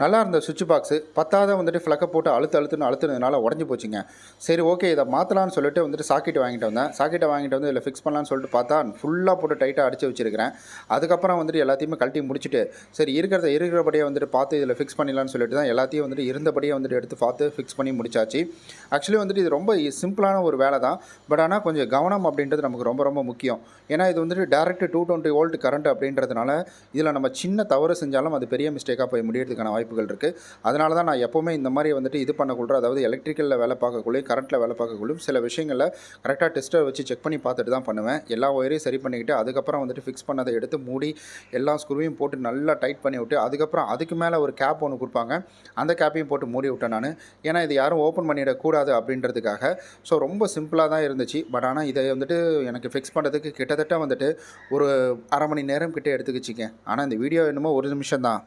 நல்லா இருந்த சுவிட்ச் பாக்ஸு பத்தாத வந்துட்டு ஃப்ளக்கை போட்டு அழுத்துனதுனால உடஞ்சி போச்சுங்க. சரி ஓகே இதை மாற்றலான்னு சொல்லிட்டு வந்துட்டு சாக்கெட் வாங்கிட்டு வந்தேன். சாக்கெட்டை வாங்கிட்டு வந்து இதில் ஃபிக்ஸ் பண்ணலான்னு சொல்லிட்டு பார்த்தா ஃபுல்லாக போட்டு டைட்டாக அடித்து வச்சிருக்கிறேன். அதுக்கப்புறம் வந்துட்டு எல்லாத்தையுமே கழட்டி முடிச்சுட்டு சரி இருக்கிறபடியே வந்துட்டு பார்த்து இதில் ஃபிக்ஸ் பண்ணிடலான்னு சொல்லிட்டு தான் எல்லாத்தையும் வந்துட்டு இருந்தபடியே வந்துட்டு எடுத்து பார்த்து ஃபிக்ஸ் பண்ணி முடிச்சாச்சு. ஆக்சுவலி வந்துட்டு இது ரொம்ப சிம்பிளான ஒரு வேலை தான். பட் ஆனால் கொஞ்சம் கவனம் அப்படின்றது நமக்கு ரொம்ப ரொம்ப முக்கியம். ஏன்னா இது வந்துட்டு டேரெக்ட் 220 வோல்ட் கரண்ட் அப்படின்றதுனால இதில் நம்ம சின்ன தவறு செஞ்சாலும் அது பெரிய மிஸ்டேக்காக போய் முடியறதுக்கான வாய்ப்புகள் இருக்குது. அதனால தான் நான் எப்போவுமே இந்த மாதிரி வந்துட்டு இது பண்ணக்குள்ள, அதாவது எலக்ட்ரிக்கலில் வேலை பார்க்கக்குள்ளே கரண்ட்டில் வேலை பார்க்கக்குள்ளும் சில விஷயங்களில் கரெக்டாக டெஸ்ட்டை வச்சு செக் பண்ணி பார்த்துட்டு தான் பண்ணுவேன். எல்லா ஒயரையும் சரி பண்ணிக்கிட்டு அதுக்கப்புறம் வந்துட்டு ஃபிக்ஸ் பண்ணதை எடுத்து மூடி எல்லா ஸ்க்ரூவையும் போட்டு நல்லா டைட் பண்ணி விட்டு அதுக்கப்புறம் அதுக்கு மேலே ஒரு கேப் ஒன்று கொடுப்பாங்க. அந்த கேப்பையும் போட்டு மூடி விட்டேன் நான். ஏன்னா இது யாரும் ஓப்பன் பண்ணிடக்கூடாது அப்படின்றதுக்காக. ஸோ ரொம்ப சிம்பிளாக தான் இருந்துச்சு. பட் ஆனால் இதை வந்துட்டு எனக்கு ஃபிக்ஸ் பண்ணுறதுக்கு கிட்டத்தட்ட வந்துட்டு ஒரு 1/2 மணி நேரம் கிட்டே எடுத்துக்கிச்சிங்க. ஆனால் இந்த வீடியோ என்னமோ 1 நிமிஷம் தான்.